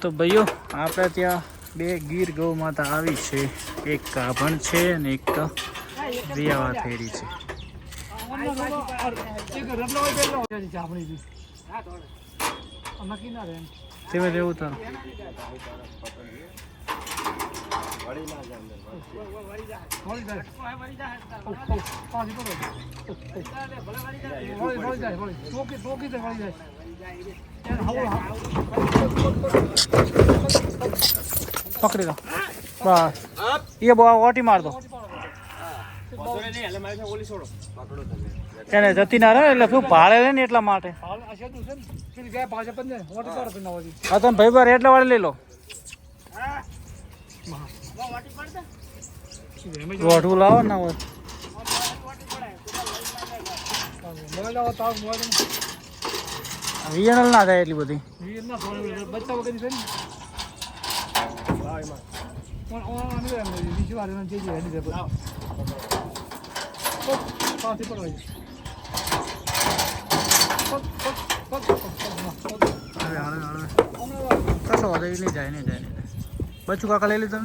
તો ભાઈઓ આપણે ત્યાં બે ગીર ગૌ માતા આવી છે, એક ગાભણ છે અને એક વિયાવા થયેલી છે. તેમે રહેવું તાર પકડી લો બસ એ બહુ ઓટી માર દો એને જતી ના રહે એટલે શું ભાડે લે ને એટલા માટે હા તમે ભાઈ બાર એટલે વાળે લઈ લો રોઢું લાવો ના હોય વિયનલ ના થાય એટલી બધી કશો વાંધો નહીં જાય નહીં જાય બચ્ચું કાકા લઈ લીધું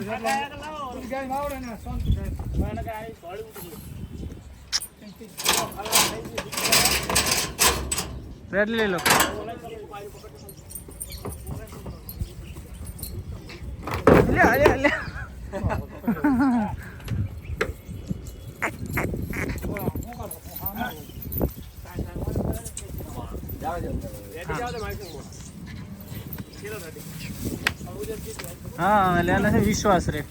રેડ લઈ લો હા એટલે એને વિશ્વાસ રે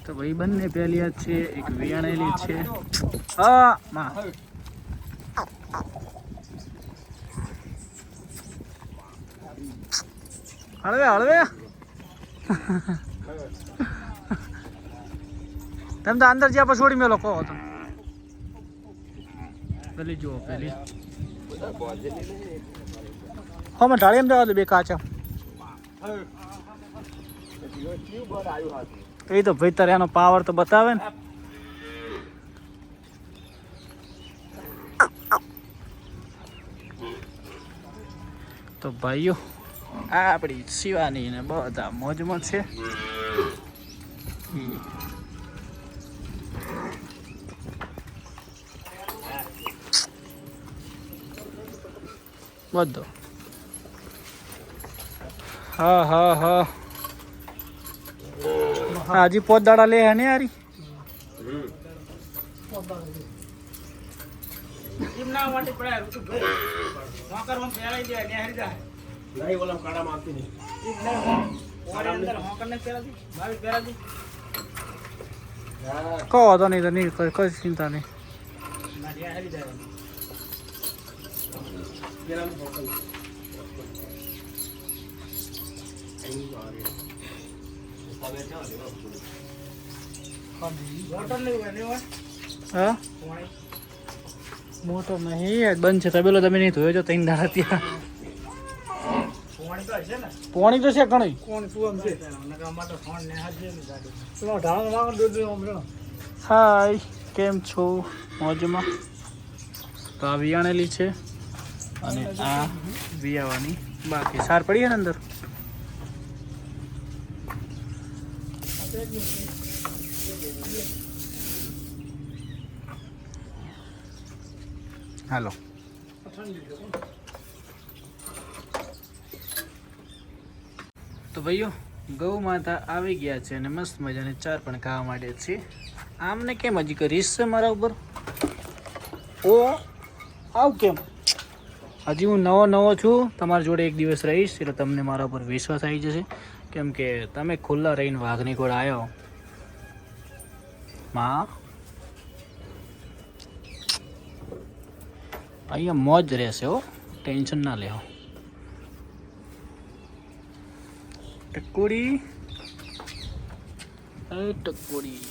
તો ભાઈ બંને પહેલી જ છે, એક વિયાણેલી છે. હા માં હળવે હળવે તમે તો અંદર જ્યાં પછી છોડી મેલો કહો તો પેલી જુઓ પેલી હા ઢાળી એમ જવા દો બે કાચા એ તો ભાઈ તારે એનો પાવર તો બતાવે ને. તો ભાઈઓ આપણી શિવાની ને બધા મોજમાં છે. બધો હા હા હા હજી પોત દાડા લે હે ને યારી કહો તો નહીં તો નહીં કઈ ચિંતા નહીં. હા મોટર નહીં બંધ છે તબેલો તમે નહીં ધોયો છો ત્રણ દાડા ત્યાં પોણી તો છે ઘણી હાય કેમ છો મોજમાં. તો આ વિયાણેલી છે અને આ વિયાવાની બાકી સાર પડી છે ને અંદર. હાલો તો ભાઈઓ ગૌ માતા આવી ગયા છે અને મસ્ત મજાને ચાર પણ ખાવા માંડે છે. આમને કેમ હજી કરીશ છે મારા ઉપર ઓ આવ કેમ હજી હું નવો છું તમારી જોડે એક દિવસ રહીશ એટલે તમને મારા ઉપર વિશ્વાસ આવી જશે કેમ કે તમે ખુલ્લા રહીને વાઘની કોડ આવ્યો માં અહીંયા મોજ રહેશે હો ટેન્શન ના લેવો. ટકોડી ટકોડી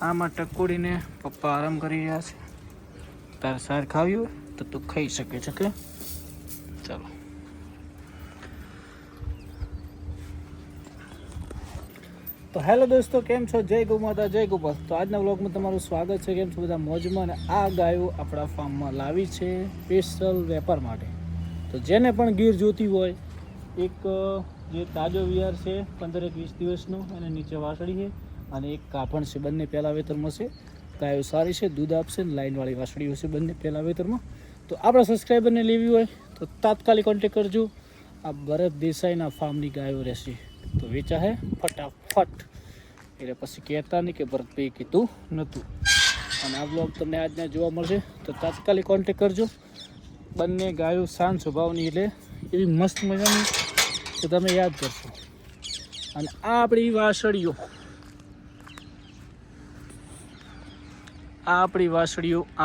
આમાં ટકોડીને પપ્પા આરામ કરી રહ્યા છે. તારે સાર ખાવી હોય તો તું ખાઈ શકે છે કે ચાલો. તો હેલો દોસ્તો, કેમ છો? જય ગૌ માતા, જય ગોપાલ. તો આજના વ્લોગમાં તમારું સ્વાગત છે. કેમ છો બધા મોજમાં? અને આ ગાયો આપણા ફાર્મમાં લાવી છે સ્પેશિયલ વેપાર માટે. તો જેને પણ ગીર જોતી હોય, એક જે તાજો વિયાર છે 15-20 દિવસનો, અને નીચે વાસળી છે, અને એક કાપણ છે. બંને પહેલાં વેતરમાં છે. ગાયો સારી છે, દૂધ આપશે, લાઇનવાળી વાસળીઓ છે બંને પહેલાં વેતરમાં. તો આપણા સબસ્ક્રાઈબરને લેવી હોય તો તાત્કાલિક કોન્ટેક કરજો. આ ભરત દેસાઈના ફાર્મની ગાયો રહેશે. તો વેચા હે ફટાફટ, એટલે પછી કહેતા નહીં કે ભરતભાઈ કીધું નહોતું. અને આ બ્લોગ તમને આજના જોવા મળશે, તો તાત્કાલિક કોન્ટેક કરજો. બંને ગાયો શાંત સ્વભાવની, એટલે એવી મસ્ત મજાની તો તમે યાદ કરશો. અને આ આપણી વાસળીઓ,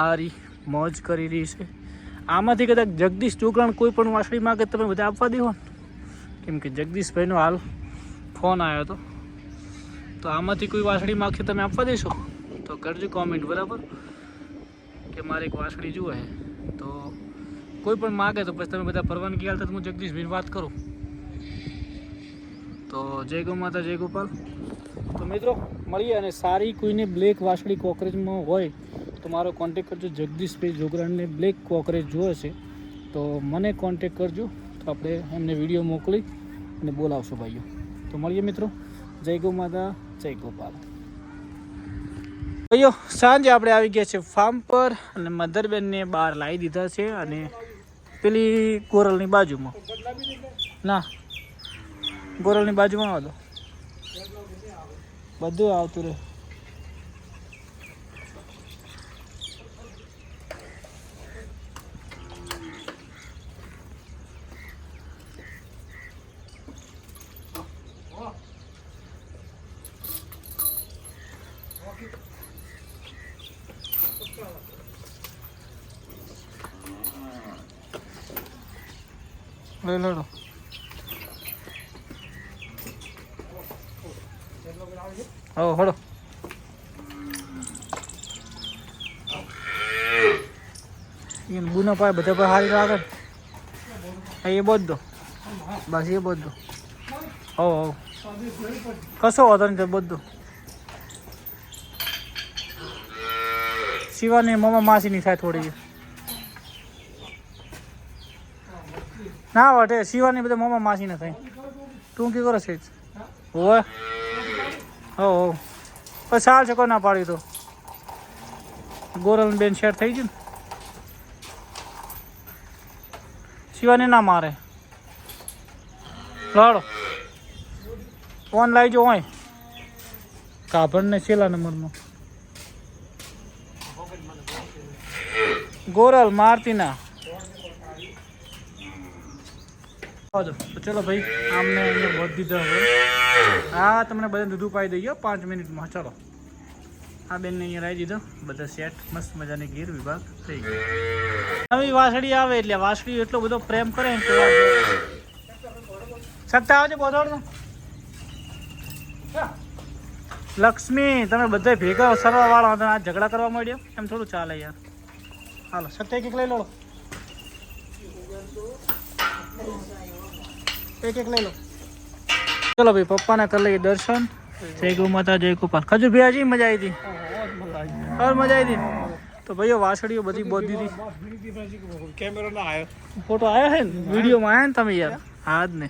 આ રી મોજ કરી રહી છે. આમાંથી કદાચ જગદીશ જોગણ કોઈ પણ વાસળી માગે તમે બધા આપવા દેવો ને, કેમ કે જગદીશભાઈનો હાલ ફોન આવ્યો હતો. તો આમાંથી કોઈ વાસળી માગશે તમે આપવા દેશો? તો કરજો કોમેન્ટ, બરાબર, કે મારે એક વાસળી જુએ છે. તો કોઈ પણ માગે તો પછી તમે બધા પરવાનગી હાલતા તો હું જગદીશભાઈની વાત કરું. તો જય ગૌ માતા, જય ગોપાલ. તો મિત્રો મળીએ. અને સારી કોઈને બ્લેક વાસળી કોકરેજમાં હોય તો મારો કોન્ટેક કરજો. જગદીશભાઈ જોગરાણને બ્લેક કોકરેજ જોવે છે તો મને કોન્ટેક કરજો. તો આપણે એમને વિડીયો મોકલી અને બોલાવશો ભાઈઓ. તો મળીએ મિત્રો. જય ગૌ માતા, જય ગોપાલ. ભાઈઓ સાંજે આપણે આવી ગયા છે ફાર્મ પર, અને મધરબેનને બહાર લાવી દીધા છે. અને પેલી ગોરલની બાજુમાં, ના ગોરલની બાજુમાં આવતો બધું આવતું રહે. લડો હો હડો. બુના પાય બધા પર હારી લાગે એ બધો, બસ એ બધું. હો હો કશો વાંધો નહીં, બધું શિવાની મમ્મા માસીની થાય થોડી ના વટે. શિવાની બધા મમ્મા માસી ના થાય. ટૂંકી કરો છે હોય. હો હો પછી સાલ છે, કોઈ ના પાડી તો ગોરલ બેન શેર થઈ ગયું ને. શિવાની ના મારે લડો ફોન લાવીજો હોય કાભણને છેલ્લા નંબરનો. ગોરલ મારતી ના. તો ચલો ભાઈ, આમને અહીંયા બોધ દીધા હવે. હા તમને બધા દૂધ પાઈ દઈએ 5 મિનિટમાં. ચલો આ બેનને અહીંયા લાવી દીધો, બધા સેટ મસ્ત મજાની ગીર વિભાગ થઈ ગયો. નવી વાસળી આવે એટલે વાસળી એટલો બધો પ્રેમ કરે ને કે સત્તા આવજે બોધોડ. લક્ષ્મી તમે બધા ભેગા સરવા વાળા હતા, આ ઝઘડા કરવા માંડ્યો, એમ થોડું ચાલે યાર. હાલો સત્તા એક લઈ લો, એક લઈ લો. ચલો ભાઈ પપ્પાને કરી લઈએ દર્શન. જય ગૌ માતા, જય ગોપાલ. ખજૂર ભૈયાજી મજા આવી હતી, મજા આવી હતી. તો ભાઈઓ વાસળીઓ બધી બોધ દીધી. કેમેરો ના આવ્યો, ફોટો આવ્યો છે ને, વિડીયોમાં આવ્યા ને તમે યાર. હા જ ને,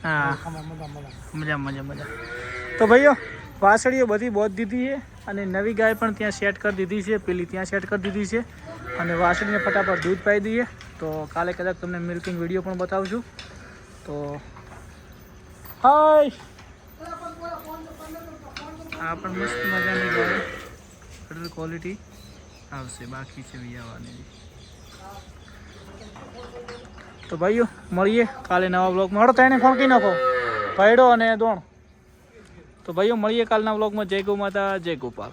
હા મજા મજા મજા. તો ભાઈઓ વાસળીઓ બધી બોધ દીધી છે, અને નવી ગાય પણ ત્યાં સેટ કરી દીધી છે, પેલી ત્યાં સેટ કરી દીધી છે. અને વાસળીને ફટાફટ દૂધ પાઈ દઈએ. તો કાલે કદાચ તમને મિલ્કિંગ વિડીયો પણ બતાવશું. તો હાય, આ પણ મસ્ત મજાની ગાય, કલર ક્વોલિટી આવશે, બાકી છે વિયાવાની. તો ભાઈઓ મળીએ કાલે નવા બ્લોગમાં. હડો તેને ફોન કરી નાખો ભાઈડો અને દોણ. તો ભાઈઓ મળીએ કાલના બ્લોગમાં. જય ગૌ માતા, જય ગોપાલ.